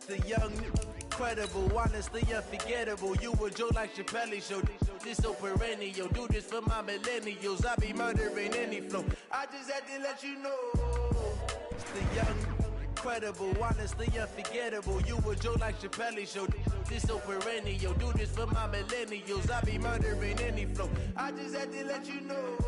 The young, incredible, honestly unforgettable. You a Joe like Chappelle show. This so perennial. Do this for my millennials. I be murdering any flow. I just had to let you know. The young, incredible, honestly unforgettable. You a Joe like Chappelle show. This so perennial. Do this for my millennials. I be murdering any flow. I just had to let you know.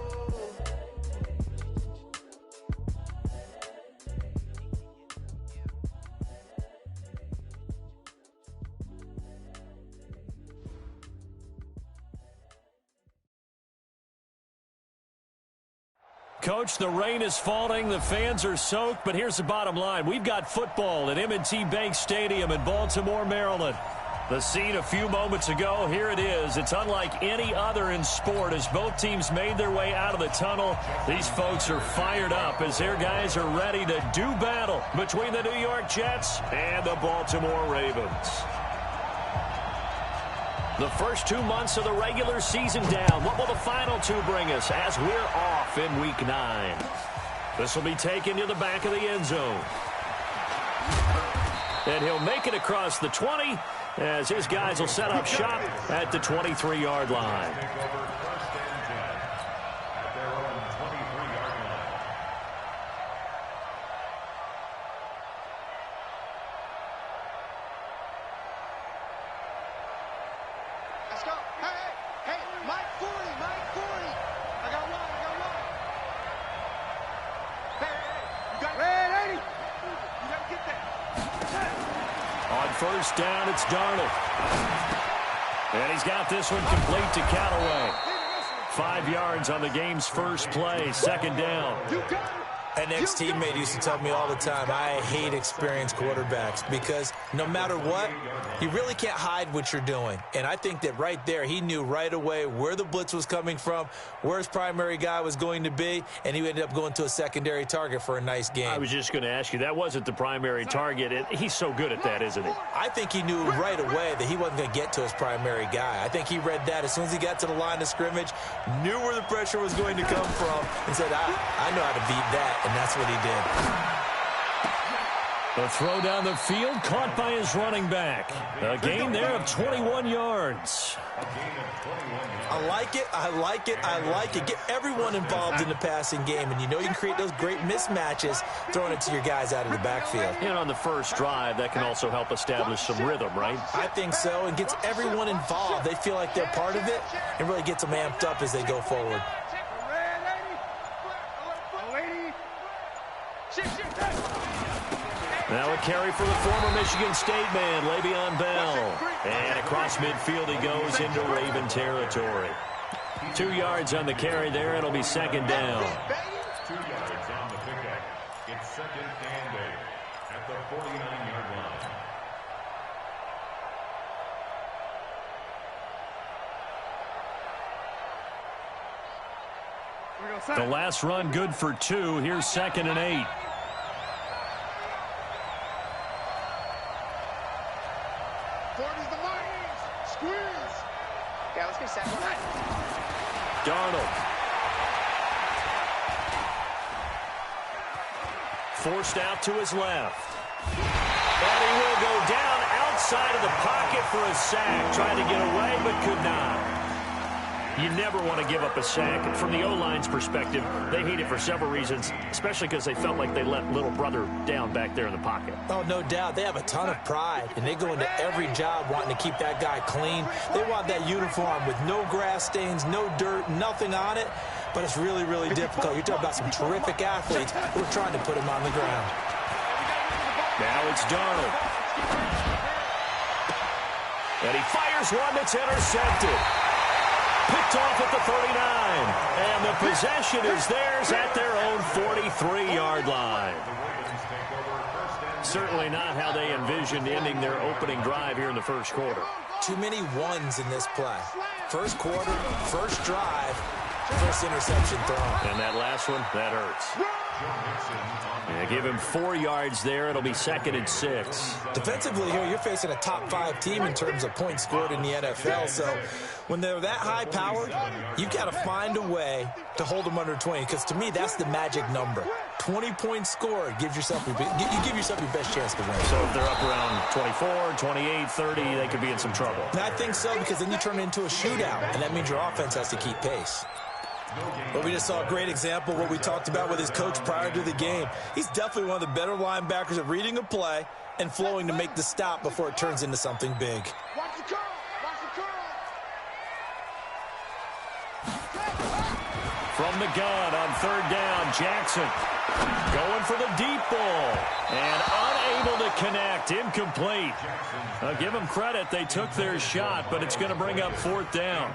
Coach, the rain is falling, the fans are soaked, but here's the bottom line. We've got football at M&T Bank Stadium in Baltimore, Maryland. The scene a few moments ago, here it is. It's unlike any other in sport as both teams made their way out of the tunnel. These folks are fired up as their guys are ready to do battle between the New York Jets and the Baltimore Ravens. The first 2 months of the regular season down. What will the final two bring us as we're off in Week 9? This will be taken to the back of the end zone. And he'll make it across the 20 as his guys will set up shop at the 23-yard line. First down, it's Darnold. And he's got this one complete to Callaway. 5 yards on the game's first play, second down. An ex-teammate used to tell me all the time, I hate experienced quarterbacks because no matter what, you really can't hide what you're doing. And I think that right there, he knew right away where the blitz was coming from, where his primary guy was going to be, and he ended up going to a secondary target for a nice game. I was just going to ask you, that wasn't the primary target. He's so good at that, isn't he? I think he knew right away that he wasn't going to get to his primary guy. I think he read that as soon as he got to the line of scrimmage, knew where the pressure was going to come from, and said, I know how to beat that. And that's what he did. The throw down the field, caught by his running back. A gain there of 21 yards. I like it, I like it, I like it. Get everyone involved in the passing game, and you know you can create those great mismatches throwing it to your guys out of the backfield. And on the first drive, that can also help establish some rhythm, right? I think so, and gets everyone involved. They feel like they're part of it, and really gets them amped up as they go forward. Now a carry for the former Michigan State man, Le'Veon Bell. And across midfield he goes into Raven territory. 2 yards on the carry there. It'll be second down. 2 yards on the pickup. It's second and 8 at the 49-yard line. The last run good for 2. Here's second and 8. Darnold. Forced out to his left. And he will go down outside of the pocket for a sack. Tried to get away, but could not. You never want to give up a sack. And from the O-line's perspective, they hate it for several reasons, especially because they felt like they let little brother down back there in the pocket. Oh, no doubt. They have a ton of pride, and they go into every job wanting to keep that guy clean. They want that uniform with no grass stains, no dirt, nothing on it. But it's really, really difficult. You're talking about some terrific athletes who are trying to put him on the ground. Now it's Darnold. And he fires one that's intercepted. Picked off at the 39. And the possession is theirs at their own 43-yard line. Certainly not how they envisioned ending their opening drive here in the first quarter. Too many ones in this play. First quarter, first drive, first interception thrown. And that last one, that hurts. Yeah, give him 4 yards there. It'll be second and 6. Defensively here, you're facing a top-5 team in terms of points scored in the NFL. So when they're that high-powered, you've got to find a way to hold them under 20. Because to me, that's the magic number. 20-point score gives yourself you give yourself your best chance to win. So if they're up around 24, 28, 30, they could be in some trouble. And I think so, because then you turn it into a shootout, and that means your offense has to keep pace. But we just saw a great example of what we talked about with his coach prior to the game. He's definitely one of the better linebackers at reading a play and flowing to make the stop before it turns into something big. Watch the curl. Watch the curl. From the gun on third down, Jackson going for the deep ball and unable to connect, incomplete. I'll give them credit, they took their shot, but it's going to bring up fourth down.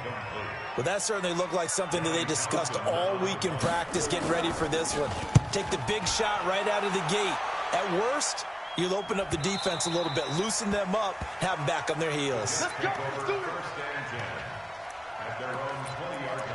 Well, that certainly looked like something that they discussed all week in practice, getting ready for this one. Take the big shot right out of the gate. At worst, you'll open up the defense a little bit, loosen them up, have them back on their heels. Let's go. Let's do it. First and 10 at their own 20-yard line.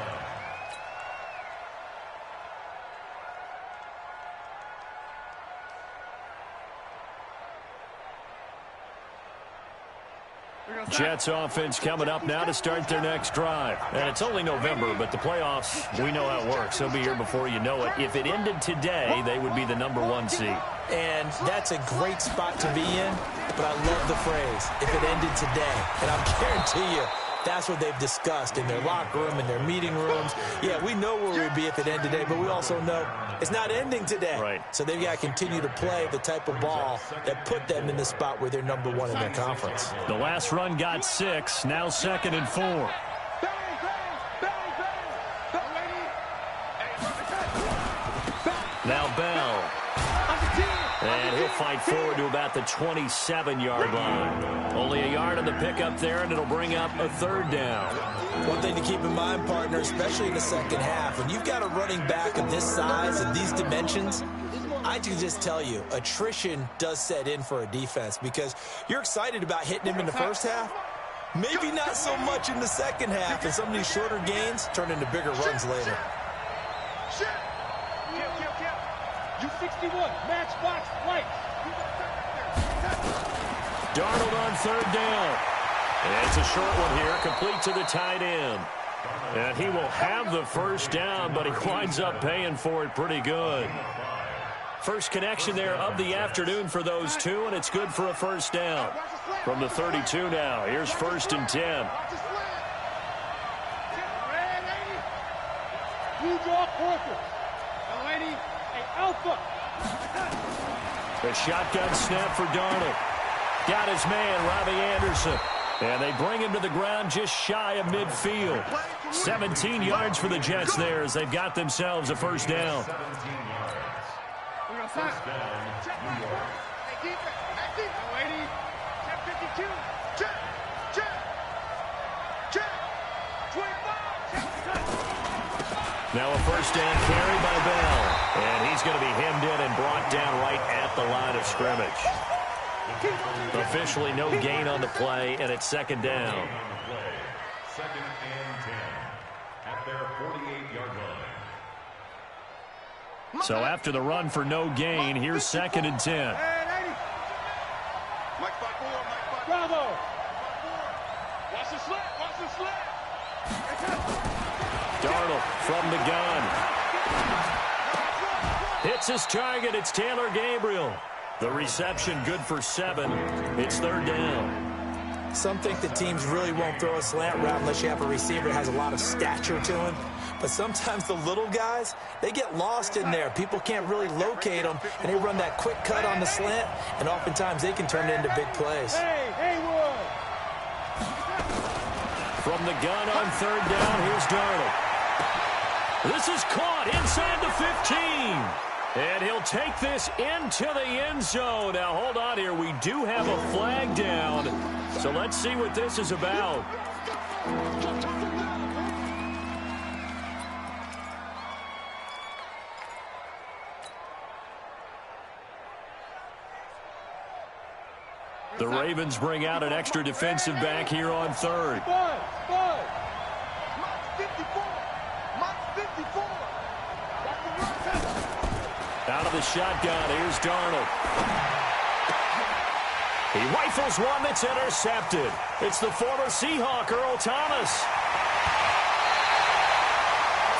Jets offense coming up now to start their next drive. And it's only November, but the playoffs, we know how it works. They'll be here before you know it. If it ended today, they would be the #1 seed. And that's a great spot to be in, but I love the phrase, if it ended today. And I'll guarantee you, that's what they've discussed in their locker room, in their meeting rooms. Yeah, we know where we'd be if it ended today, but we also know it's not ending today. Right. So they've got to continue to play the type of ball that put them in the spot where they're #1 in their conference. The last run got 6, now 2nd and 4. Bang, bang, bang, bang. Now Bell. And he'll fight forward to about the 27-yard line. Only a yard on the pickup there, and it'll bring up a third down. One thing to keep in mind, partner, especially in the second half, when you've got a running back of this size and these dimensions, I can just tell you, attrition does set in for a defense because you're excited about hitting him in the first half. Maybe not so much in the second half, and some of these shorter gains turn into bigger runs later. U61, match, box, lights. Darnold on third down. And it's a short one here, complete to the tight end. And he will have the first down, but he winds up paying for it pretty good. First connection there of the afternoon for those two, and it's good for a first down. From the 32 now, here's 1st and 10. Blue draw quarter. Delaney, alpha. The shotgun snap for Darnold. Got his man, Robbie Anderson. And they bring him to the ground just shy of midfield. 17 yards for the Jets there as they've got themselves a first down. 17 yards. First down, New York. Delaney, 1052. Check. 25. Now a first down carry by Bell. And he's going to be hemmed in and brought down right at the line of scrimmage. Officially no gain on the play, and it's second down. On the play, 2nd and 10 at their 48-yard line. So after the run for no gain, here's 2nd and 10. Bravo. Watch the slip. Darnold from the gun. Hits his target. It's Taylor Gabriel. The reception good for 7. It's third down. Some think the teams really won't throw a slant route unless you have a receiver that has a lot of stature to him. But sometimes the little guys, they get lost in there. People can't really locate them, and they run that quick cut on the slant, and oftentimes they can turn it into big plays. Hey, Haywood. From the gun on third down, here's Darnold. This is caught inside the 15. And he'll take this into the end zone. Now, hold on here. We do have a flag down. So let's see what this is about. The Ravens bring out an extra defensive back here on third. Bud. Mike 54. Out of the shotgun, here's Darnold. He rifles one that's intercepted. It's the former Seahawk, Earl Thomas.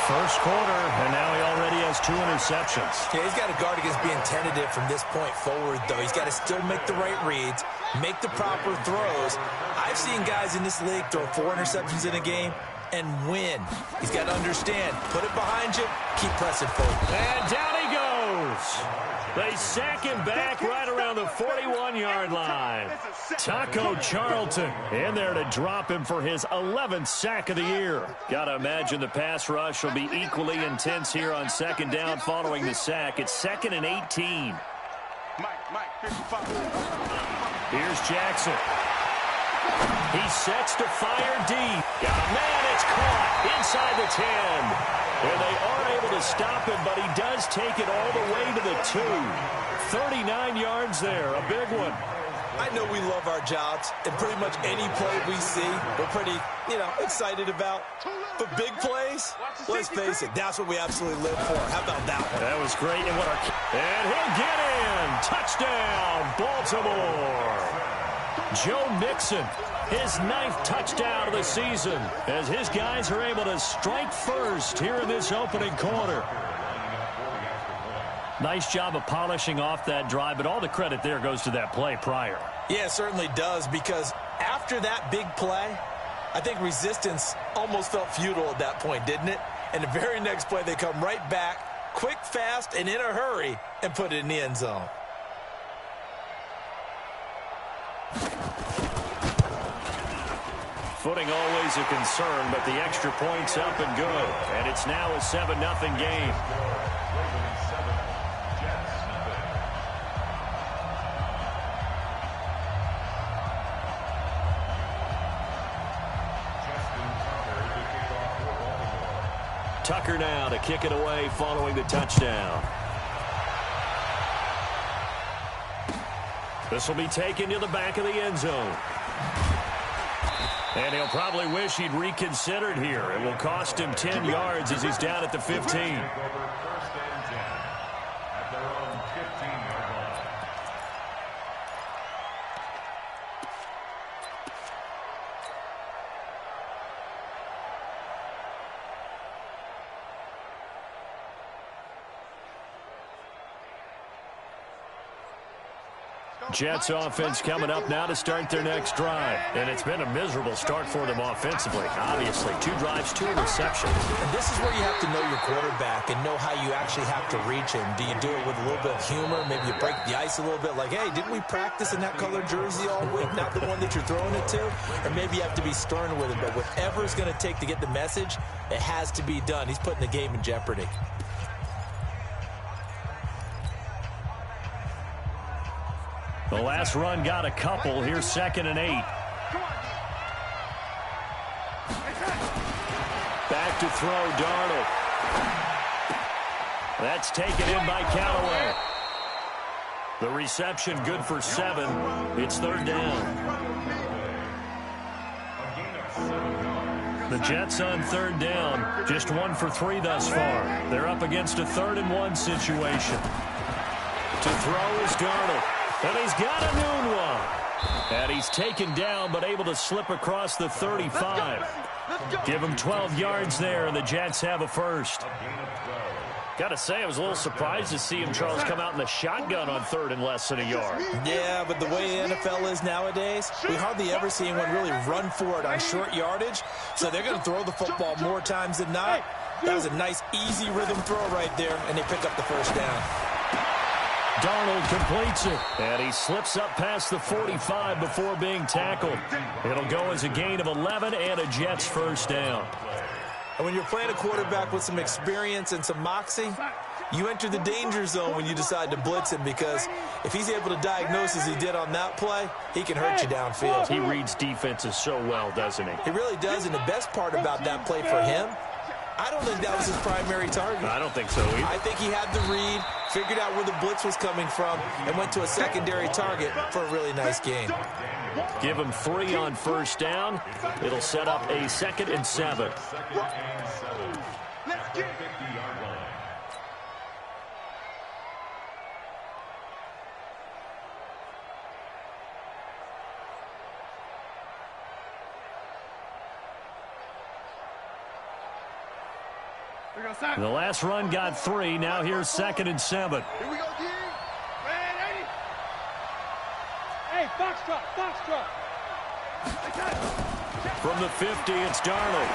First quarter, and now he already has 2 interceptions. Yeah, he's got to guard against being tentative from this point forward, though. He's got to still make the right reads, make the proper throws. I've seen guys in this league throw 4 interceptions in a game and win. He's got to understand, put it behind you, keep pressing forward. And down he goes. They sack him back right around the 41-yard line. Taco Charlton in there to drop him for his 11th sack of the year. Got to imagine the pass rush will be equally intense here on second down following the sack. It's 2nd and 18. Here's Jackson. He sets to fire deep. Got a man, it's caught inside the 10. And they are able to stop him, but he does take it all the way to the 2. 39 yards there, a big one. I know we love our jobs, and pretty much any play we see, we're pretty, excited about. But big plays, let's face it, that's what we absolutely live for. How about that one? That was great. And he'll get in. Touchdown, Baltimore. Joe Mixon, his 9th touchdown of the season, as his guys are able to strike first here in this opening quarter. Nice job of polishing off that drive, but all the credit there goes to that play prior. Yeah, it certainly does, because after that big play, I think resistance almost felt futile at that point, didn't it? And the very next play, they come right back, quick, fast, and in a hurry, and put it in the end zone. Footing always a concern, but the extra point's up and good. And it's now a 7-0 game. Tucker now to kick it away following the touchdown. This will be taken to the back of the end zone. And he'll probably wish he'd reconsidered here. It will cost him 10 yards as he's down at the 15. First and 10 at their own 15-yard line. Jets offense coming up now to start their next drive. And it's been a miserable start for them offensively. Obviously, 2 drives, 2 interceptions. And this is where you have to know your quarterback and know how you actually have to reach him. Do you do it with a little bit of humor? Maybe you break the ice a little bit like, hey, didn't we practice in that colored jersey all week? Not the one that you're throwing it to? Or maybe you have to be stern with him. But whatever it's going to take to get the message, it has to be done. He's putting the game in jeopardy. The last run got a couple. Here's 2nd and 8. Back to throw, Darnold. That's taken in by Callaway. The reception good for 7. It's 3rd down. The Jets on 3rd down. Just 1 for 3 thus far. They're up against a 3rd and 1 situation. To throw is Darnold. And he's got a noon one. And he's taken down, but able to slip across the 35. Give him 12 yards there, and the Jets have a first. Got to say, I was a little surprised to see him, Charles, come out in the shotgun on 3rd and less than a yard. Yeah, but the way the NFL is nowadays, we hardly ever see anyone really run for it on short yardage. So they're going to throw the football more times than not. That was a nice, easy rhythm throw right there, and they pick up the first down. Darnold completes it, and he slips up past the 45 before being tackled. It'll go as a gain of 11 and a Jets first down. And when you're playing a quarterback with some experience and some moxie, you enter the danger zone when you decide to blitz him, because if he's able to diagnose as he did on that play, he can hurt you downfield. He reads defenses so well, doesn't he? He really does, and the best part about that play for him, I don't think that was his primary target. I don't think so either. I think he had the read, figured out where the blitz was coming from, and went to a secondary target for a really nice game. Give him 3 on first down. It'll set up a 2nd and 7. Let's get it. The last run got 3. Now here's 2nd and 7. Here we go, D. Ready? Hey, Foxtrot, Foxtrot. From the 50, it's Darnold.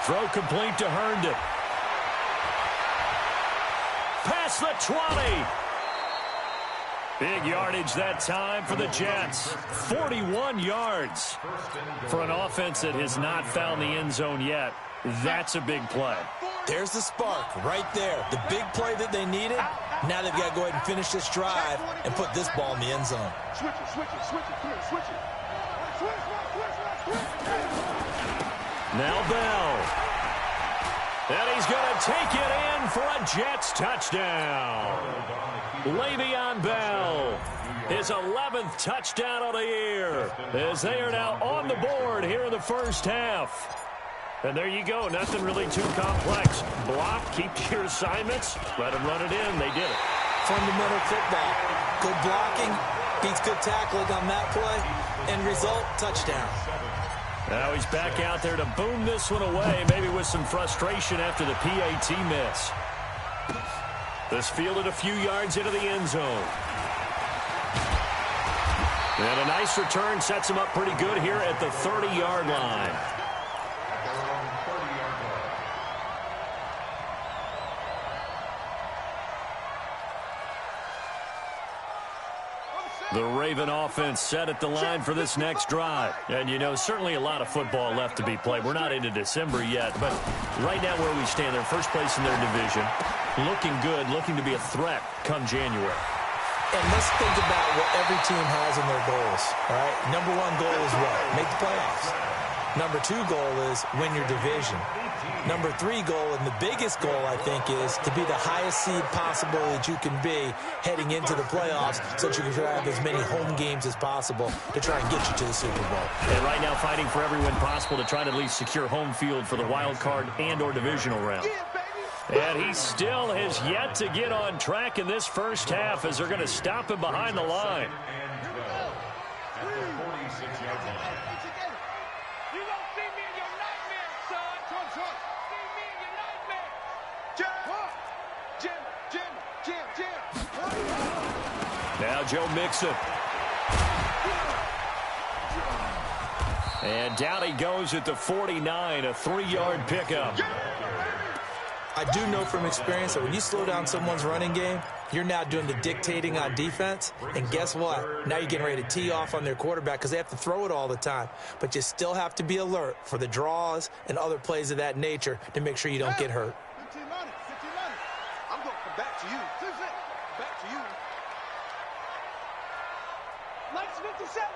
Throw complete to Herndon. Past the 20. Big yardage that time for the Jets. 41 yards for an offense that has not found the end zone yet. That's a big play. There's the spark right there. The big play that they needed. Now they've got to go ahead and finish this drive and put this ball in the end zone. Switch it, switch it, switch it, come here, switch it. Now Bell. And he's going to take it in for a Jets touchdown. Le'Veon Bell, his 11th touchdown of the year, as they are now on the board here in the first half. And there you go, nothing really too complex. Block, keep your assignments, let them run it in. They did it. Fundamental football. Good blocking, beats good tackling on that play. End result, touchdown. Now he's back out there to boom this one away, maybe with some frustration after the PAT miss. This fielded a few yards into the end zone. And a nice return sets him up pretty good here at the 30-yard line. The Raven offense set at the line for this next drive. And, you know, certainly a lot of football left to be played. We're not into December yet, but right now where we stand, they're first place in their division. Looking good, looking to be a threat come January. And let's think about what every team has in their goals, all right? Number 1 goal is what? Make the playoffs. Number 2 goal is win your division. Number 3 goal, and the biggest goal, I think, is to be the highest seed possible that you can be heading into the playoffs so that you can have as many home games as possible to try and get you to the Super Bowl. And right now fighting for every win possible to try to at least secure home field for the wild card and or divisional round. And he still has yet to get on track in this first half as they're going to stop him behind the line. Now Joe Mixon. And down he goes at the 49, a 3-yard pickup. I do know from experience that when you slow down someone's running game, you're now doing the dictating on defense. And guess what? Now you're getting ready to tee off on their quarterback because they have to throw it all the time. But you still have to be alert for the draws and other plays of that nature to make sure you don't get hurt. 15 minutes. I'm going to come back to you. Back to you. Lights 57.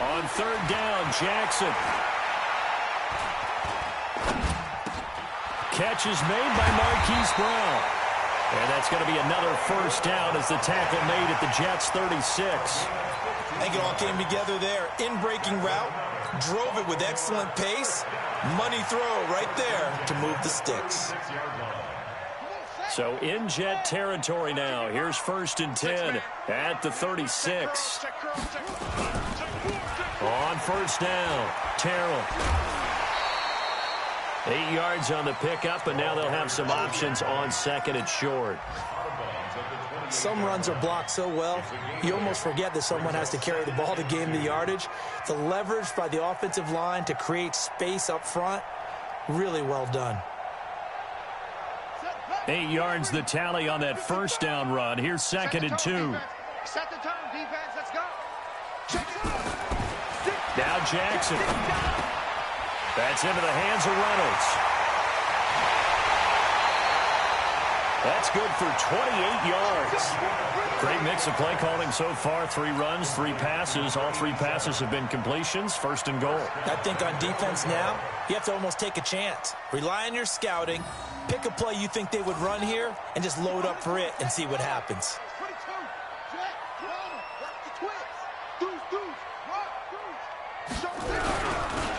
On 3rd down, Jackson. Catch is made by Marquise Brown. And that's going to be another first down as the tackle made at the Jets' 36. I think it all came together there. In-breaking route, drove it with excellent pace. Money throw right there to move the sticks. So in Jet territory now. Here's 1st and 10 at the 36. On 1st down, Terrell. 8 yards on the pickup, and now they'll have some options on 2nd and short. Some runs are blocked so well, you almost forget that someone has to carry the ball to gain the yardage. The leverage by the offensive line to create space up front, really well done. 8 yards the tally on that 1st down run. Here's 2nd and 2. Set the tone, defense. Let's go. Now Jackson. That's into the hands of Reynolds. That's good for 28 yards. Great mix of play calling so far. 3 runs, 3 passes. All 3 passes have been completions. 1st and goal. I think on defense now, you have to almost take a chance. Rely on your scouting. Pick a play you think they would run here and just load up for it and see what happens.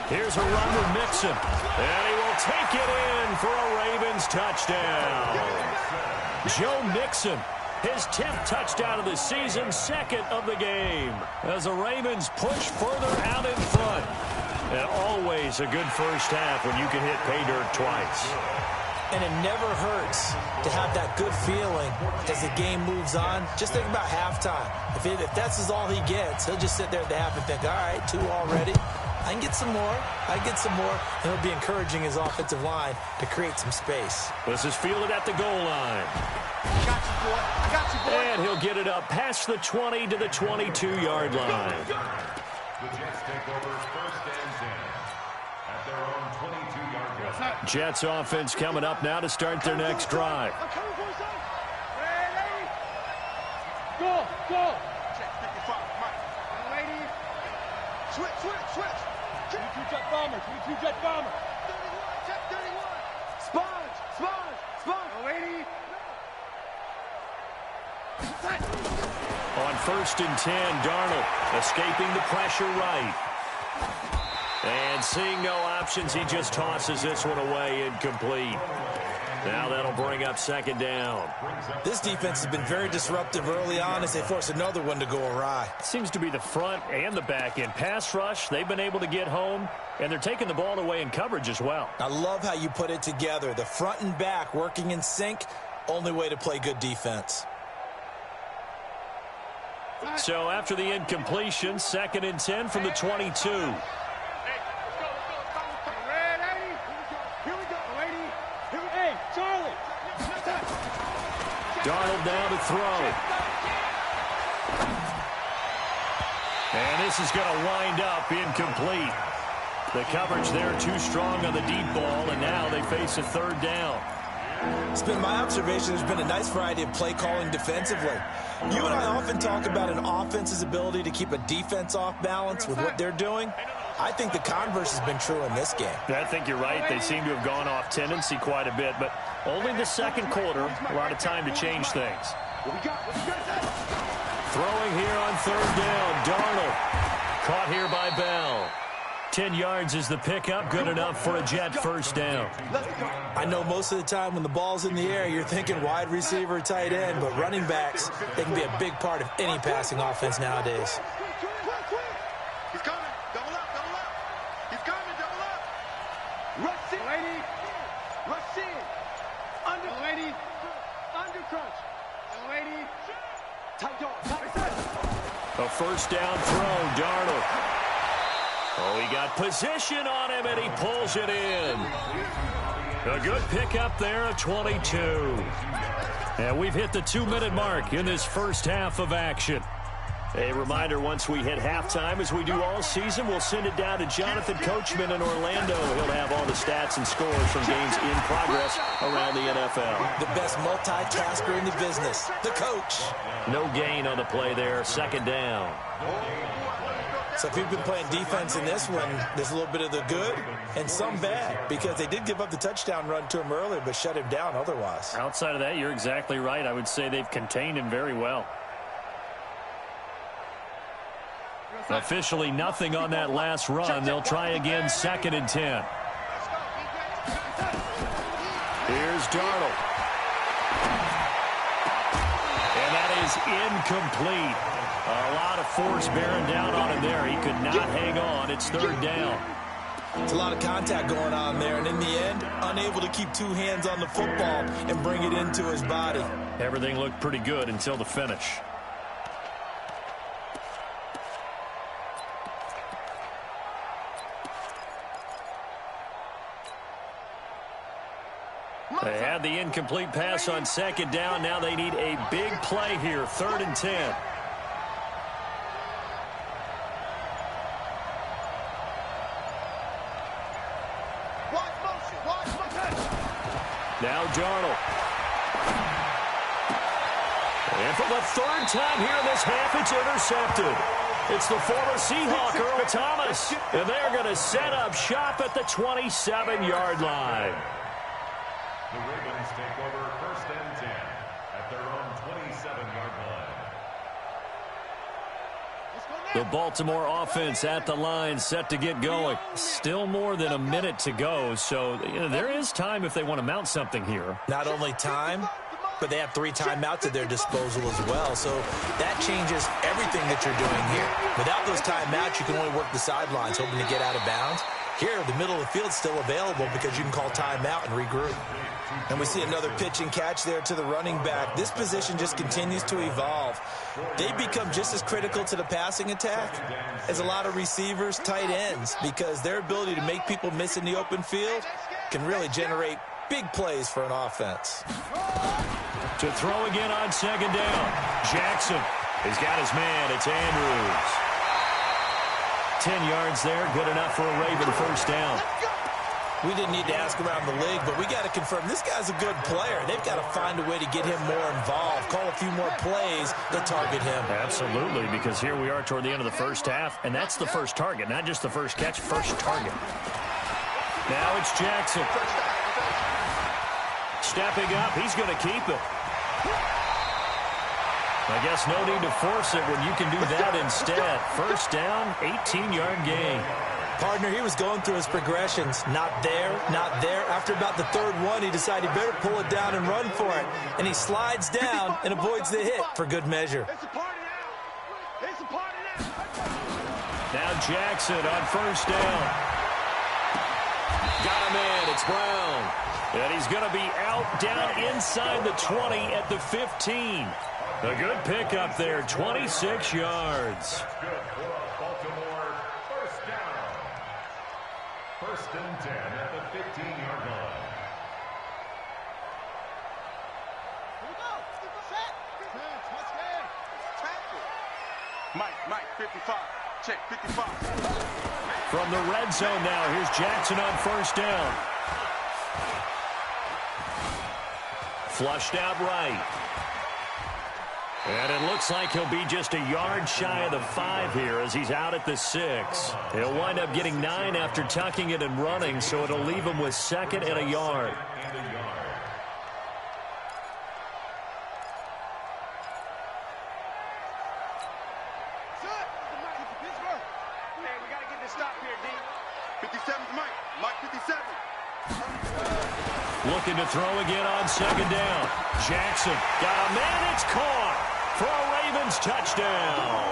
Here's a run with Mixon. And he will take it in for a Ravens touchdown. Joe Mixon His 10th touchdown of the season, second of the game. As the Ravens push further out in front. And always a good first half when you can hit pay dirt twice. And it never hurts to have that good feeling as the game moves on. Just think about halftime. If that's all he gets, he'll just sit there at the half and think, all right, 2 already. I can get some more. I can get some more. And he'll be encouraging his offensive line to create some space. This is fielded at the goal line. I got you, boy. I got you, boy. And he'll get it up past the 20 to the 22-yard line. The Jets take over first and 10 at their own 22-yard line. Jets offense coming up now to start their next drive. I'm coming for you, son. Ready? Go, go. Check 55, Mike. Lady. Switch, switch, switch. 22 jet bomber, 22 jet bomber. 31, check 31. Sponge, sponge, sponge. Lady. On first and 10, Darnold escaping the pressure right. And seeing no options, he just tosses this one away incomplete. Now that'll bring up second down. This defense has been very disruptive early on as they force another one to go awry. Seems to be the front and the back end. Pass rush, they've been able to get home, and they're taking the ball away in coverage as well. I love how you put it together. The front and back working in sync, only way to play good defense. So after the incompletion, second and 10 from the 22. Darnold now to throw. And this is going to wind up incomplete. The coverage there too strong on the deep ball, and now they face a third down. It's been my observation there's been a nice variety of play calling defensively. You and I often talk about an offense's ability to keep a defense off balance with what they're doing. I think the converse has been true in this game. I think you're right. They seem to have gone off tendency quite a bit, but only the second quarter, a lot of time to change things. Throwing here on third down, Darnold. Caught here by Bell. 10 yards is the pickup, good enough for a Jet first down. I know most of the time when the ball's in the air, you're thinking wide receiver, tight end, but running backs, they can be a big part of any passing offense nowadays. He's coming. Double up, double up. He's coming, double up. Rush in. Lady. Rush in. Under. Lady. Under crunch. Lady. Tight dog. Tight side. A first down throw, Darnold. Oh, he got position on him, and he pulls it in. A good pickup there at 22. And we've hit the 2-minute mark in this first half of action. A reminder, once we hit halftime, as we do all season, we'll send it down to Jonathan Coachman in Orlando. He'll have all the stats and scores from games in progress around the NFL. The best multitasker in the business, the coach. No gain on the play there, second down. So if you've been playing defense in this one, there's a little bit of the good and some bad, because they did give up the touchdown run to him earlier, but shut him down otherwise. Outside of that, you're exactly right. I would say they've contained him very well. Officially nothing on that last run. They'll try again, second and 10. Here's Darnold. And that is incomplete. A lot of force bearing down on him there. He could not hang on. It's third down. It's a lot of contact going on there, and in the end, unable to keep two hands on the football and bring it into his body. Everything looked pretty good until the finish. They had the incomplete pass on second down. Now they need a big play here, third and 10. Now Darnold. And for the third time here in this half, it's intercepted. It's the former Seahawk, Earl Thomas. And they're going to set up shop at the 27-yard line. The Ravens take over first and 10 at their own 27-yard line. The Baltimore offense at the line, set to get going. Still more than a minute to go, so there is time if they want to mount something here. Not only time, but they have 3 timeouts at their disposal as well. So that changes everything that you're doing here. Without those timeouts, you can only work the sidelines, hoping to get out of bounds. Here, the middle of the field is still available because you can call timeout and regroup. And we see another pitch and catch there to the running back. This position just continues to evolve. They become just as critical to the passing attack as a lot of receivers, tight ends, because their ability to make people miss in the open field can really generate big plays for an offense. To throw again on second down. Jackson has got his man. It's Andrews. 10 yards there, good enough for a Raven first down. We didn't need to ask around the league, but we got to confirm this guy's a good player. They've got to find a way to get him more involved, call a few more plays that target him. Absolutely, because here we are toward the end of the first half, and that's the first target, not just the first catch, first target. Now it's Jackson. Stepping up, he's going to keep it. I guess no need to force it when you can do that instead. First down, 18-yard gain. Partner, he was going through his progressions. Not there, not there. After about the third one, he decided he better pull it down and run for it. And he slides down and avoids the hit for good measure. Now Jackson on first down. Got him in. It's Brown. And he's going to be out down inside the 20 at the 15. A good pickup there, 26 yards. Baltimore, first down. First and 10 at the 15-yard line. Here we go. Set. Mike, 55. Check, 55. From the red zone now, here's Jackson on first down. Flushed out right. And it looks like he'll be just a yard shy of the 5 here as he's out at the 6. He'll wind up getting 9 after tucking it and running, so it'll leave him with second and a yard. We got to get this stop here, D. 57's Mike. Mike 57. Looking to throw again on second down. Jackson got a man. It's caught for a Ravens touchdown.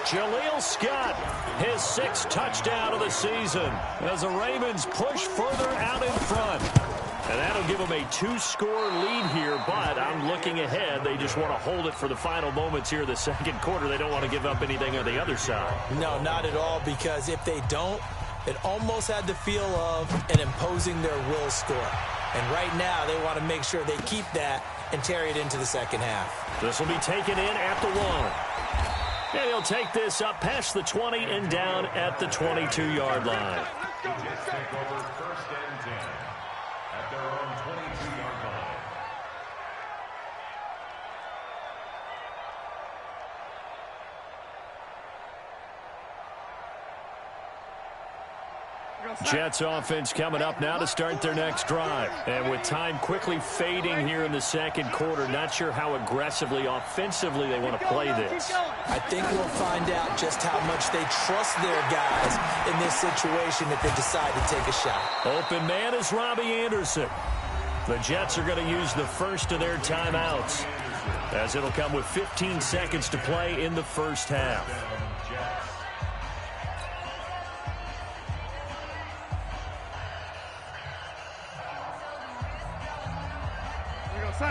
Jaleel Scott, his 6th touchdown of the season as the Ravens push further out in front. And that'll give them a 2-score lead here, but I'm looking ahead. They just want to hold it for the final moments here in the second quarter. They don't want to give up anything on the other side. No, not at all, because if they don't, it almost had the feel of an imposing their will score. And right now, they want to make sure they keep that and carry it into the second half. This will be taken in at the 1. And he'll take this up past the 20 and down at the 22-yard line. The Jets take over first and 10 at their own 22-yard line. Jets offense coming up now to start their next drive. And with time quickly fading here in the second quarter, not sure how aggressively, offensively they want to play this. I think we'll find out just how much they trust their guys in this situation if they decide to take a shot. Open man is Robbie Anderson. The Jets are going to use the first of their timeouts, as it'll come with 15 seconds to play in the first half.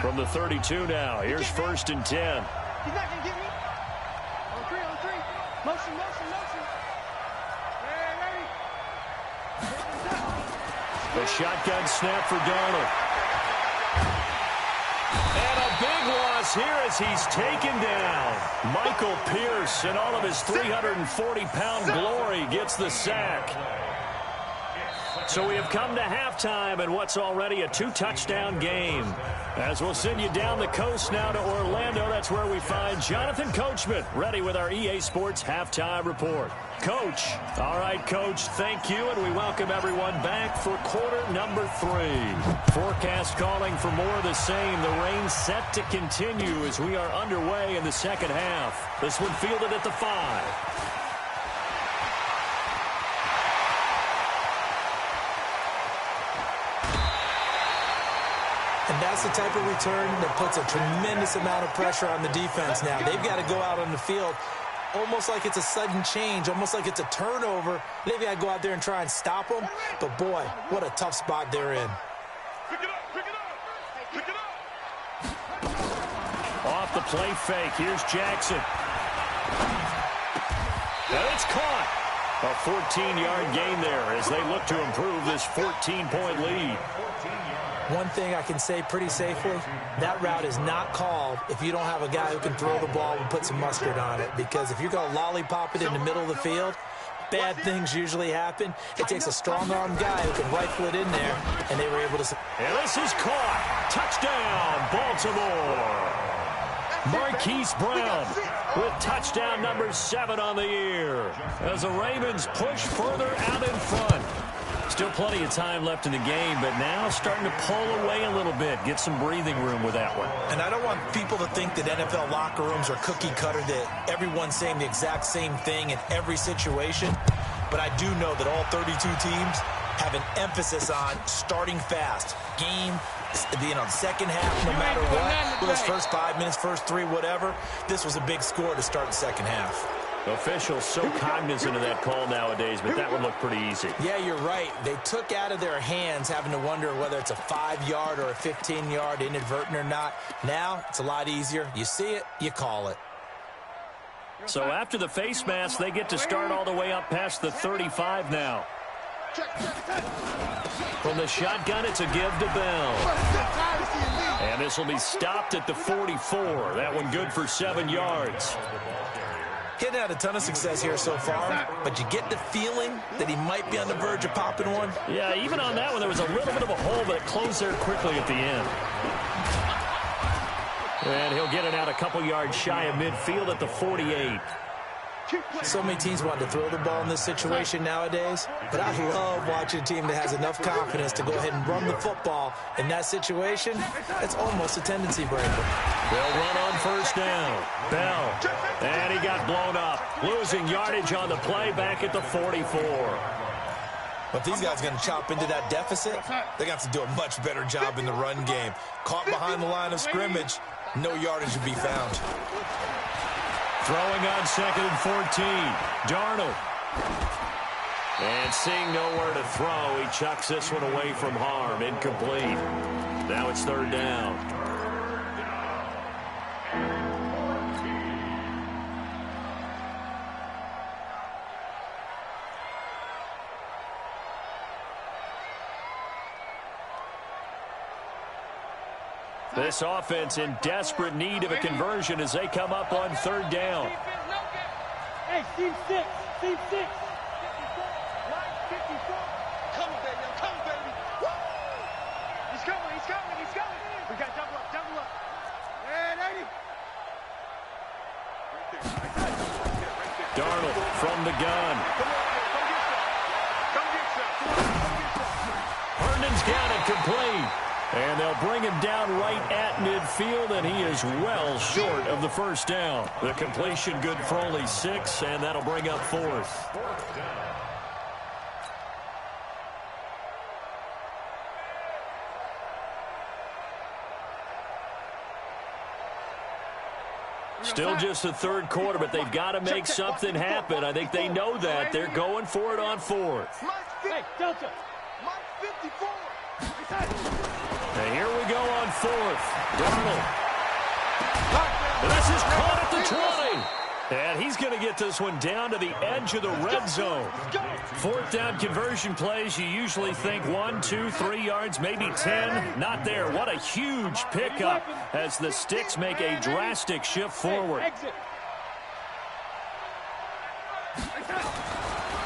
From the 32 now, here's first and 10. He's not going to get me. On 3. Motion. Ready. A shotgun snap for Darnold. And a big loss here as he's taken down. Michael Pierce, in all of his 340-pound glory, gets the sack. So we have come to halftime in what's already a 2-touchdown game. As we'll send you down the coast now to Orlando, that's where we find Jonathan Coachman ready with our EA Sports Halftime Report. Coach. All right, Coach, thank you, and we welcome everyone back for quarter number 3. Forecast calling for more of the same. The rain set to continue as we are underway in the second half. This one fielded at the 5. And And that's the type of return that puts a tremendous amount of pressure on the defense now. They've got to go out on the field almost like it's a sudden change, almost like it's a turnover. They've got to go out there and try and stop them. But, boy, what a tough spot they're in. Pick it up, pick it up, pick it up. Off the play fake. Here's Jackson. And it's caught. A 14-yard gain there as they look to improve this 14-point lead. One thing I can say pretty safely, that route is not called if you don't have a guy who can throw the ball and put some mustard on it. Because if you're going to lollipop it in the middle of the field, bad things usually happen. It takes a strong-arm guy who can rifle it in there, and they were able to... And this is caught. Touchdown, Baltimore. Marquise Brown with touchdown number 7 on the year as the Ravens push further out in front. Still plenty of time left in the game, but now starting to pull away a little bit, get some breathing room with that one. And I don't want people to think that NFL locker rooms are cookie cutter, that everyone's saying the exact same thing in every situation. But I do know that all 32 teams have an emphasis on starting fast. Game, second half, no matter what. Those first 5 minutes, first 3, whatever. This was a big score to start the second half. Officials so cognizant of that call nowadays, but that would look pretty easy. Yeah, you're right. They took out of their hands having to wonder whether it's a 5-yard or a 15-yard, inadvertent or not. Now, it's a lot easier. You see it, you call it. So after the face mask, they get to start all the way up past the 35 now. From the shotgun, it's a give to Bell. And this will be stopped at the 44. That one good for 7 yards. He hadn't had a ton of success here so far, but you get the feeling that he might be on the verge of popping one. Yeah, even on that one, there was a little bit of a hole, but it closed there quickly at the end. And he'll get it out a couple yards shy of midfield at the 48. So many teams want to throw the ball in this situation nowadays, but I love watching a team that has enough confidence to go ahead and run the football. In that situation, that's almost a tendency breaker. They'll run on first down. Bell, and he got blown up. Losing yardage on the play back at the 44. But these guys are going to chop into that deficit. They got to do a much better job in the run game. Caught behind the line of scrimmage, no yardage to be found. Throwing on 2nd and 14. Darnold. And seeing nowhere to throw, he chucks this one away from harm. Incomplete. Now it's 3rd down. This offense in desperate need of a conversion as they come up on 3rd down. Hey, team 6, team 6. 54. Come on, baby, come on, baby. Woo! He's coming, he's coming, he's coming. We got double up, double up. Yeah, 80. Darnold from the gun. Come get some. Herndon's got it complete. And they'll bring him down right at midfield, and he is well short of the first down. The completion good for only 6, and that'll bring up 4th. Still just the 3rd quarter, but they've got to make something happen. I think they know that. They're going for it on 4th. Hey, Delta. Mike 54. And here we go on 4th. Darnold. And this is caught at the 20. And he's going to get this one down to the edge of the red zone. 4th down conversion plays, you usually think 1, 2, 3 yards, maybe 10. Not there. What a huge pickup as the Sticks make a drastic shift forward.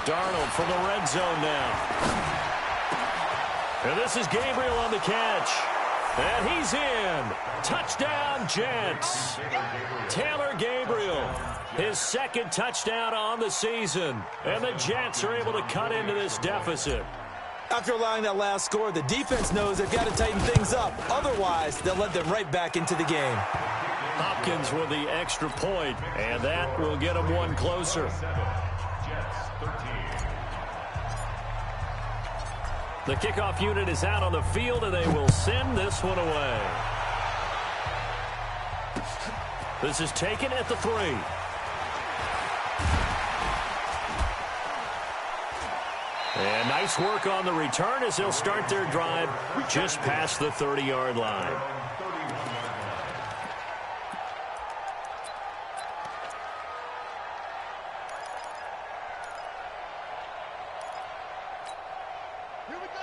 Darnold from the red zone now. And this is Gabriel on the catch. And he's in. Touchdown, Jets. Taylor Gabriel, his 2nd touchdown on the season. And the Jets are able to cut into this deficit. After allowing that last score, the defense knows they've got to tighten things up. Otherwise, they'll let them right back into the game. Hopkins with the extra point, and that will get them one closer. The kickoff unit is out on the field, and they will send this one away. This is taken at the 3. And nice work on the return as they'll start their drive just past the 30-yard line.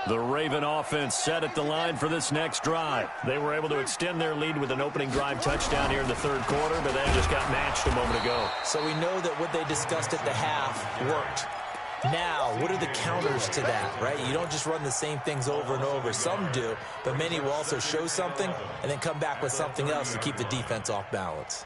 The Raven offense set at the line for this next drive. They were able to extend their lead with an opening drive touchdown here in the third quarter, but that just got matched a moment ago. So we know that what they discussed at the half worked. Now, what are the counters to that, right? You don't just run the same things over and over. Some do, but many will also show something and then come back with something else to keep the defense off balance.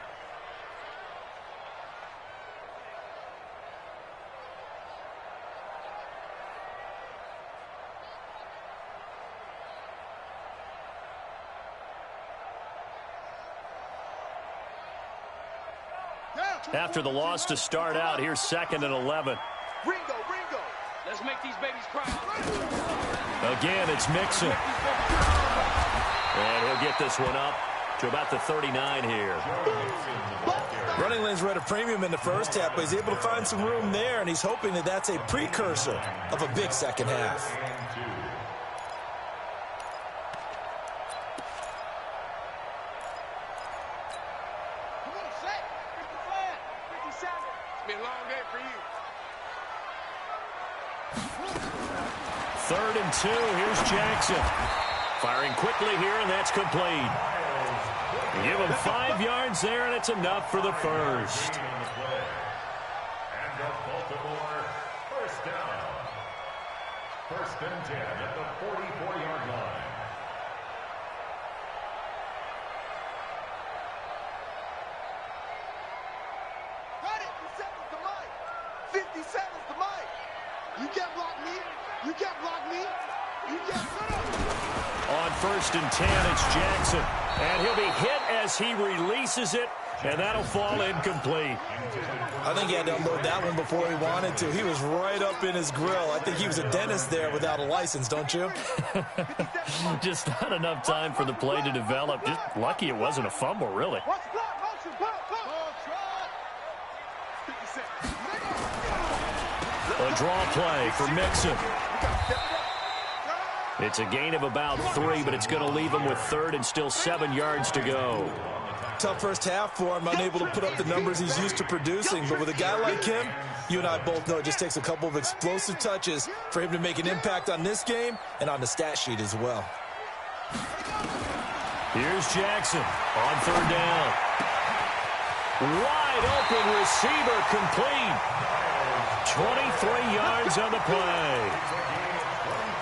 After the loss to start out, here's 2nd and 11. Ringo. Let's make these babies cry. Again, it's Mixon. And he'll get this one up to about the 39 here. Running lanes were at a premium in the first half, but he's able to find some room there, and he's hoping that that's a precursor of a big second half. It's been a long day for you. 3rd and 2. Here's Jackson. Firing quickly here, and that's complete. Give him 5 yards there, and it's enough for the first. And the Baltimore first down. 1st and 10 at the 44-yard line. Got it. 50 seconds to Mike. You can't block me. You can't block me. You can't. On 1st and 10, it's Jackson. And he'll be hit as he releases it, and that'll fall incomplete. I think he had to unload that one before he wanted to. He was right up in his grill. I think he was a dentist there without a license, don't you? Just not enough time for the play to develop. Just lucky it wasn't a fumble, really. Watch the clock. Motion. Pull. 50 seconds. A draw play for Mixon. It's a gain of about 3, but it's going to leave him with 3rd and still 7 yards to go. Tough first half for him, unable to put up the numbers he's used to producing. But with a guy like him, you and I both know it just takes a couple of explosive touches for him to make an impact on this game and on the stat sheet as well. Here's Jackson on 3rd down. Wide open receiver complete. 23 yards on the play.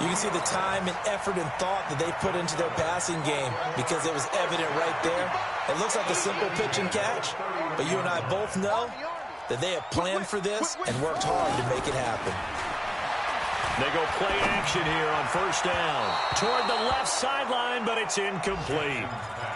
You can see the time and effort and thought that they put into their passing game because it was evident right there. It looks like a simple pitch and catch, but you and I both know that they have planned for this and worked hard to make it happen. They go play action here on 1st down. Toward the left sideline, but it's incomplete.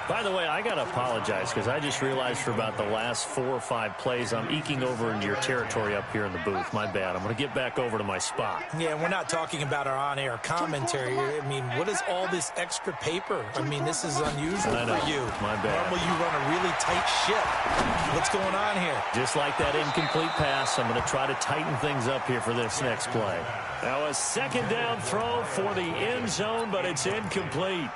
By the way, I got to apologize because I just realized for about the last 4 or 5 plays, I'm eking over into your territory up here in the booth. My bad. I'm going to get back over to my spot. Yeah, we're not talking about our on-air commentary. I mean, what is all this extra paper? I mean, this is unusual for you. My bad. Normally you run a really tight ship. What's going on here? Just like that incomplete pass, I'm going to try to tighten things up here for this next play. Now a 2nd down throw for the end zone, but it's incomplete.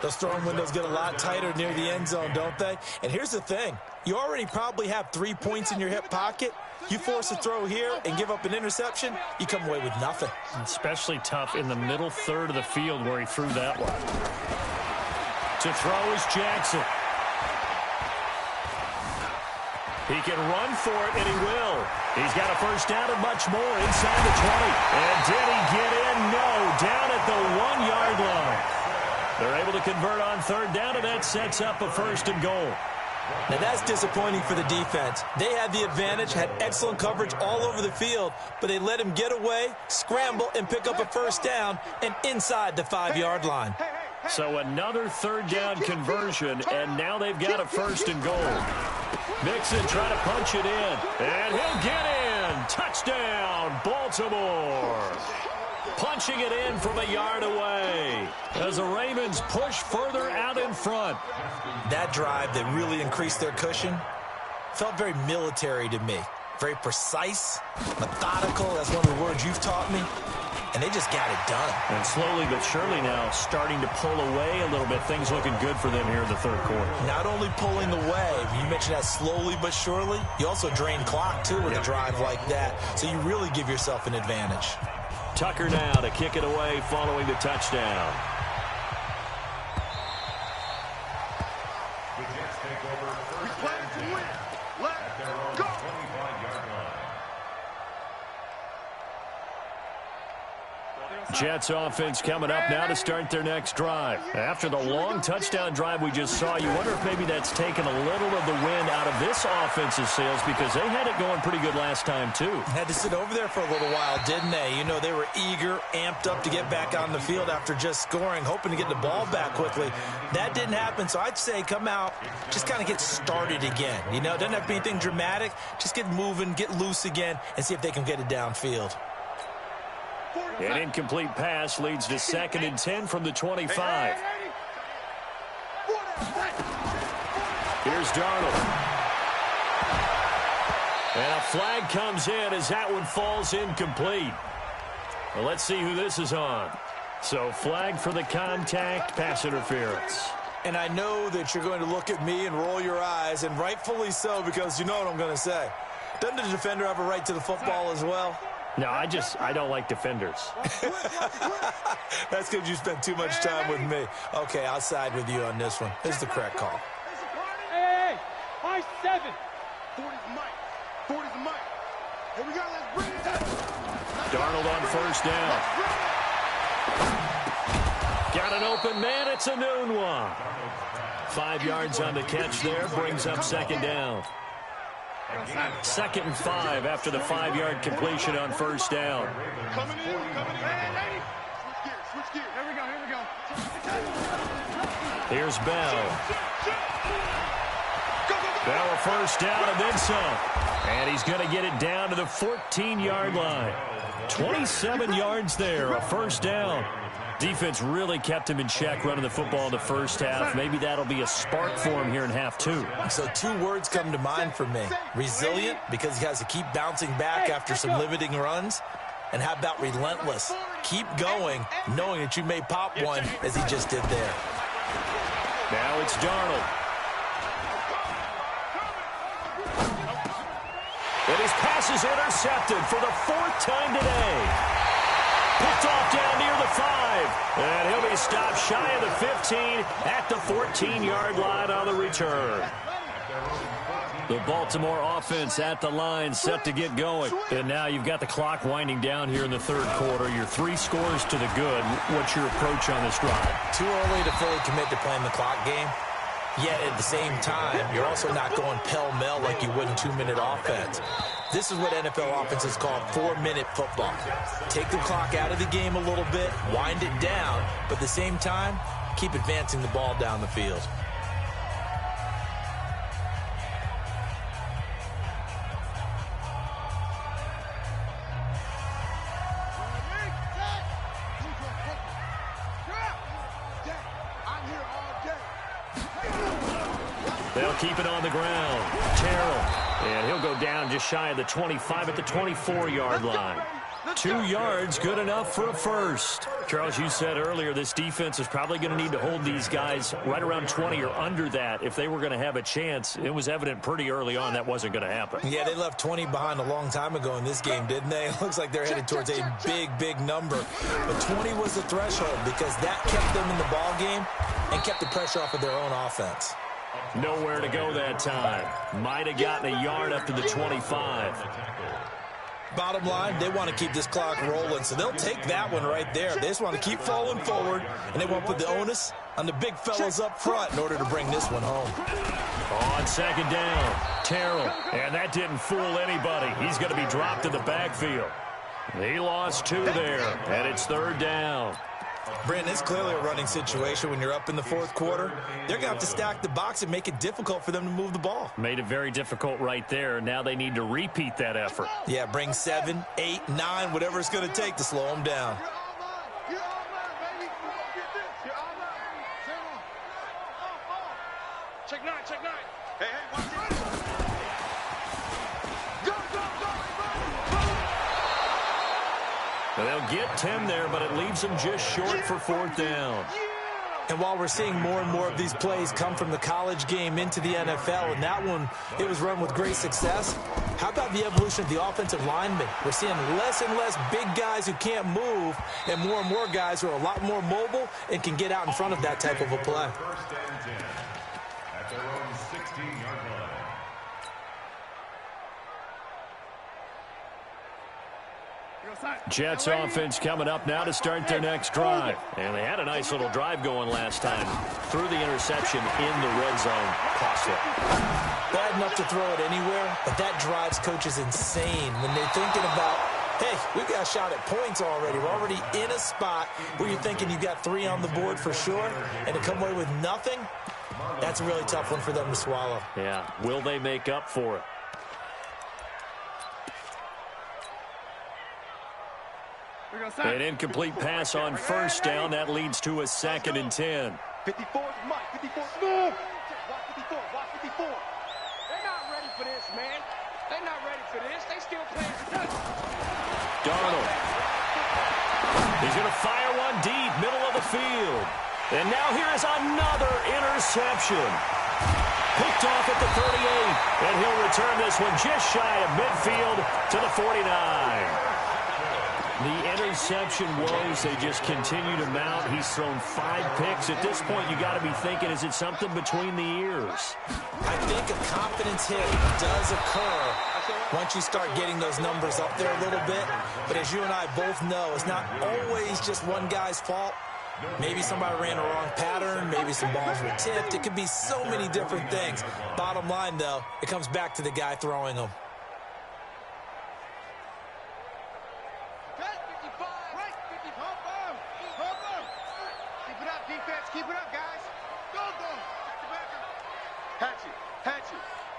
Those throwing windows get a lot tighter near the end zone, don't they? And here's the thing. You already probably have 3 points in your hip pocket. You force a throw here and give up an interception, you come away with nothing. Especially tough in the middle third of the field where he threw that one. To throw is Jackson. He can run for it, and he will. He's got a first down and much more inside the 20. And did he get in? No, down at the 1-yard line. They're able to convert on 3rd down, and that sets up a 1st and goal. Now that's disappointing for the defense. They had the advantage, had excellent coverage all over the field, but they let him get away, scramble, and pick up a first down, and inside the 5-yard line. So another 3rd down conversion, and now they've got a 1st and goal. Mixon trying to punch it in, and he'll get in. again. Touchdown, Baltimore. Punching it in from a yard away as the Ravens push further out in front. That drive that really increased their cushion felt very military to me. Very precise, methodical. That's one of the words you've taught me. And they just got it done. And slowly but surely now starting to pull away a little bit. Things looking good for them here in the third quarter. Not only pulling away, you mentioned that slowly but surely. You also drain clock, too, with a drive like that. So you really give yourself an advantage. Tucker now to kick it away following the touchdown. The Jets take over first and 10 at their own 25-yard line. Jets offense coming up now to start their next drive. After the long touchdown drive we just saw, you wonder if maybe that's taken a little of the wind out of this offense's sails because they had it going pretty good last time too. Had to sit over there for a little while, didn't they? You know, they were eager, amped up to get back on the field after just scoring, hoping to get the ball back quickly. That didn't happen, so I'd say come out, just kind of get started again. You know, it doesn't have to be anything dramatic. Just get moving, get loose again, and see if they can get it downfield. An incomplete pass leads to 2nd and 10 from the 25. Here's Darnold. And a flag comes in as that one falls incomplete. Well, let's see who this is on. So flag for the contact, pass interference. And I know that you're going to look at me and roll your eyes, and rightfully so, because you know what I'm going to say. Doesn't the defender have a right to the football as well? No, I don't like defenders. That's because you spent too much time with me. Okay, I'll side with you on this one. This is the correct call. Hey, high 7. 40's the mic. 40's the mic. Here we go. Let's bring it down. Darnold on first down. Got an open man. It's a noon one. 5 yards on the catch there. Brings up 2nd down. 2nd and 5 after the 5-yard completion on first down. Coming in. Hey, lady. Switch gears. Here we go. Here's Bell. Bell a first down and then some. And he's going to get it down to the 14-yard line. 27 yards there, a first down. Defense really kept him in check running the football in the first half. Maybe that'll be a spark for him here in half 2. So 2 words come to mind for me. Resilient, because he has to keep bouncing back after some limiting runs. And how about relentless? Keep going, knowing that you may pop one as he just did there. Now it's Darnold. And his pass is intercepted for the 4th time today. Picked off down near the 5. And he'll be stopped shy of the 15 at the 14-yard line on the return. The Baltimore offense at the line set to get going. And now you've got the clock winding down here in the third quarter. You're 3 scores to the good. What's your approach on this drive? Too early to fully commit to playing the clock game. Yet at the same time, you're also not going pell-mell like you would in 2-minute offense. This is what NFL offenses call 4-minute football. Take the clock out of the game a little bit, wind it down, but at the same time, keep advancing the ball down the field. They'll keep it on the ground. Terrell. And he'll go down just shy of the 25 at the 24-yard line. 2 yards, good enough for a first. Charles, you said earlier this defense is probably going to need to hold these guys right around 20 or under that if they were going to have a chance. It was evident pretty early on that wasn't going to happen. Yeah, they left 20 behind a long time ago in this game, didn't they? It looks like they're headed towards a big number. But 20 was the threshold because that kept them in the ball game and kept the pressure off of their own offense. Nowhere to go that time. Might have gotten a yard up to the 25. Bottom line, they want to keep this clock rolling, so they'll take that one right there. They just want to keep falling forward, and they want to put the onus on the big fellas up front in order to bring this one home. On second down, Terrell. And that didn't fool anybody. He's going to be dropped in the backfield. He lost 2 there, and it's third down. Brandon, it's clearly a running situation when you're up in the fourth quarter. They're going to have to stack the box and make it difficult for them to move the ball. Made it very difficult right there. Now they need to repeat that effort. Yeah, bring 7, 8, 9, whatever it's going to take to slow them down. Check 9, check 9. Hey, watch it. They'll get 10 there, but it leaves them just short for fourth down. And while we're seeing more and more of these plays come from the college game into the NFL, and that one, it was run with great success, how about the evolution of the offensive linemen? We're seeing less and less big guys who can't move, and more guys who are a lot more mobile and can get out in front of that type of a play. First and 10 at their own 16-yard line. Jets offense coming up now to start their next drive. And they had a nice little drive going last time. Threw the interception in the red zone. Costly. Bad enough to throw it anywhere, but that drives coaches insane when they're thinking about, hey, we've got a shot at points already. We're already in a spot where you're thinking you've got 3 on the board for sure, and to come away with nothing, that's a really tough one for them to swallow. Yeah, will they make up for it? An incomplete pass on first down. That leads to a 2nd and 10. 54 is Mike. 54 smooth. Watch 54. Watch 54. They're not ready for this, man. They're not ready for this. They still playing. Darnold. He's going to fire one deep, middle of the field. And now here is another interception. Picked off at the 38. And he'll return this one just shy of midfield to the 49. The interception woes, they just continue to mount. He's thrown 5 picks. At this point, you got to be thinking, is it something between the ears? I think a confidence hit does occur once you start getting those numbers up there a little bit. But as you and I both know, it's not always just one guy's fault. Maybe somebody ran a wrong pattern. Maybe some balls were tipped. It could be so many different things. Bottom line, though, it comes back to the guy throwing them. Keep it up, guys. Go. Hatchet.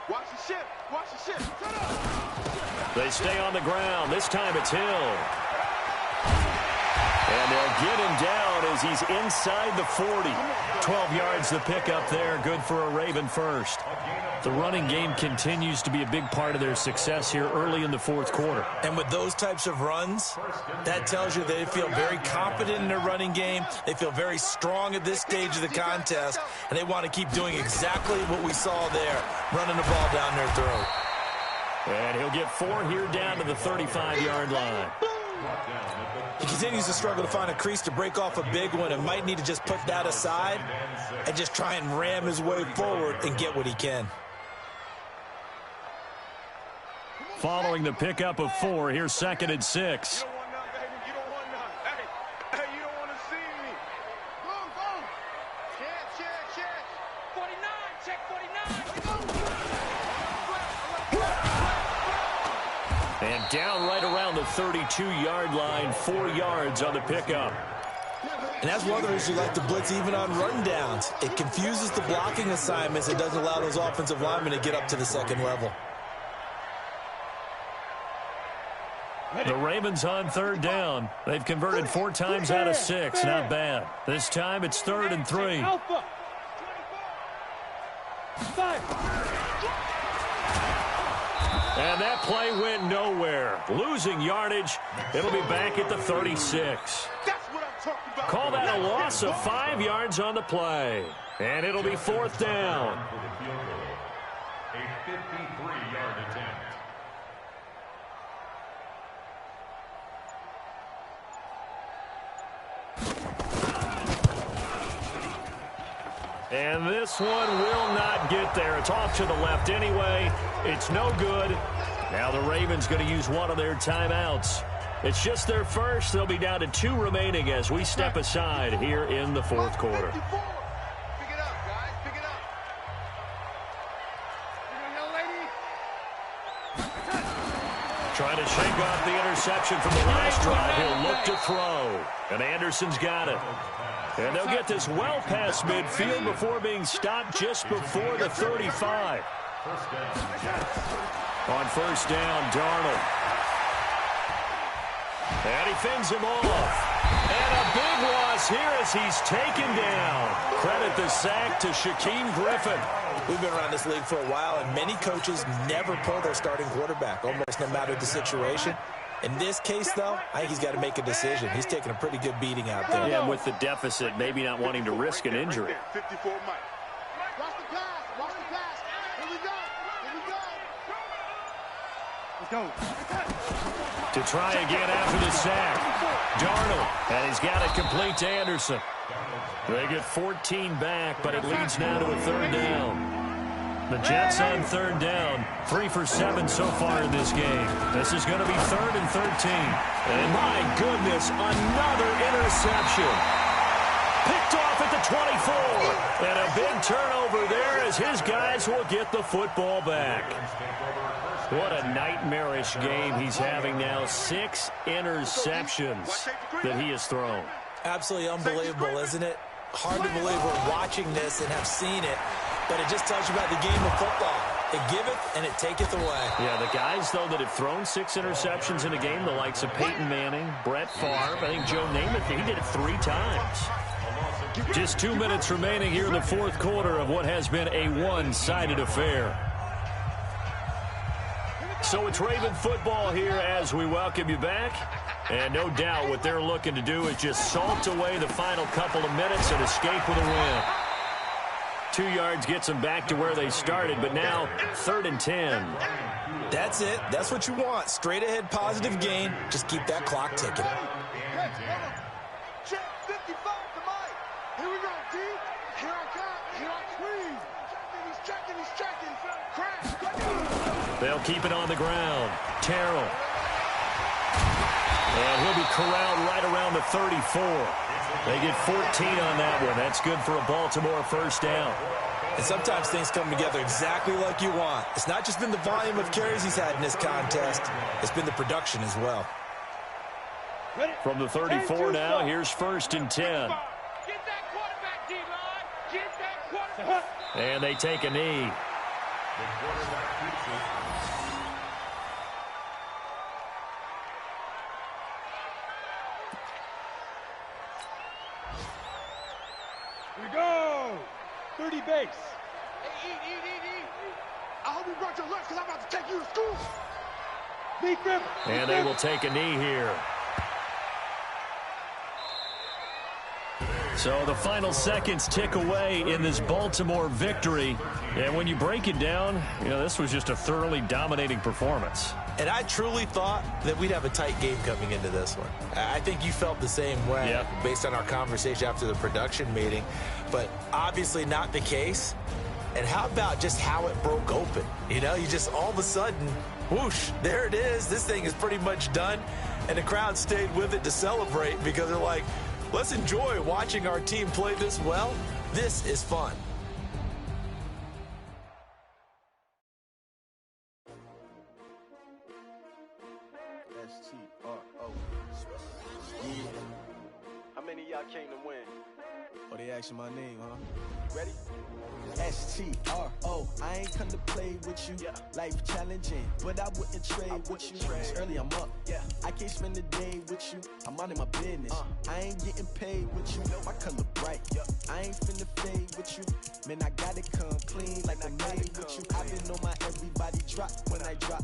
Watch the ship. Shut up. They stay on the ground. This time it's Hill. And they'll get him down as he's inside the 40. 12 yards the pickup there. Good for a Raven first. The running game continues to be a big part of their success here early in the fourth quarter. And with those types of runs, that tells you they feel very confident in their running game. They feel very strong at this stage of the contest, and they want to keep doing exactly what we saw there, running the ball down their throat. And he'll get 4 here down to the 35-yard line. He continues to struggle to find a crease to break off a big one and might need to just put that aside and just try and ram his way forward and get what he can. Following the pickup of 4, here's 2nd and 6. You don't want none, baby. You don't want none. Hey, you don't want to see me. Go. Check. 49. Check 49. And down right around the 32-yard line, 4 yards on the pickup. And that's one of the reasons you like to blitz even on rundowns. It confuses the blocking assignments. It doesn't allow those offensive linemen to get up to the second level. The Ravens on 3rd down. They've converted 4 times out of 6. Not bad. This time it's 3rd and 3. Alpha. 25. And that play went nowhere. Losing yardage. It'll be back at the 36. That's what I'm talking about. Call that a loss of 5 yards on the play. And it'll be 4th down. A 53-yard attempt. And this one will not get there. It's off to the left anyway. It's no good. Now the Ravens going to use one of their timeouts. It's just their first. They'll be down to 2 remaining as we step aside here in the fourth quarter. Pick it up, guys. Pick it up. Young lady. Trying to shake off the interception from the last drive. He'll look to throw. And Anderson's got it. And they'll get this well past midfield before being stopped just before the 35. On first down, Darnold. And he fends him off. And a big loss here as he's taken down. Credit the sack to Shaquem Griffin. We've been around this league for a while, and many coaches never pull their starting quarterback, almost no matter the situation. In this case, though, I think he's got to make a decision. He's taking a pretty good beating out there. Yeah, and with the deficit, maybe not wanting to risk an injury. 54 Mike. Watch the pass. Watch the pass. Here we go. Here we go. Let's go. To try again after the sack. Darnold, and he's got it complete to Anderson. They get 14 back, but it leads now to a third down. The Jets on third down, 3 for 7 so far in this game. This is going to be 3rd and 13. And my goodness, another interception. Picked off at the 24. And a big turnover there as his guys will get the football back. What a nightmarish game he's having now. 6 interceptions that he has thrown. Absolutely unbelievable, isn't it? Hard to believe we're watching this and have seen it, but it just tells you about the game of football. It giveth and it taketh away. Yeah, the guys, though, that have thrown 6 interceptions in a game, the likes of Peyton Manning, Brett Favre, I think Joe Namath, he did it 3 times. Just 2 minutes remaining here in the fourth quarter of what has been a one-sided affair. So it's Raven football here as we welcome you back. And no doubt what they're looking to do is just salt away the final couple of minutes and escape with a win. 2 yards gets them back to where they started, but now 3rd and 10. That's it. That's what you want. Straight ahead positive gain. Just keep that clock ticking. Check 55 to Mike. Here we go, D. Here I come. Here I scream. He's checking. He's checking. Crash. They'll keep it on the ground. Terrell. And he'll be corralled right around the 34. They get 14 on that one. That's good for a Baltimore first down. And sometimes things come together exactly like you want. It's not just been the volume of carries he's had in this contest. It's been the production as well. From the 34 now, here's 1st and 10. Get that quarterback, D-line. Get that quarterback. And they take a knee. Here we go. 30 base. Hey, eat. I hope you brought your lunch because I'm about to take you to school. Big grip. And they will take a knee here. So the final seconds tick away in this Baltimore victory. And when you break it down, this was just a thoroughly dominating performance. And I truly thought that we'd have a tight game coming into this one. I think you felt the same way based on our conversation after the production meeting, but obviously not the case. And how about just how it broke open? You just all of a sudden, whoosh, there it is. This thing is pretty much done. And the crowd stayed with it to celebrate because they're like, let's enjoy watching our team play this well. This is fun. S-T-R-O. Yeah. How many of y'all came to win? Oh, they asking my name, huh? Ready? S-T-R-O. I ain't come to play with you. Life challenging, but I wouldn't trade with you. It's early, I'm up. I can't spend the day with you. I'm minding my business. I ain't getting paid with you. My color bright. I ain't finna fade with you. Man, I gotta come clean like I made with you. I've been on my everybody drop when I drop.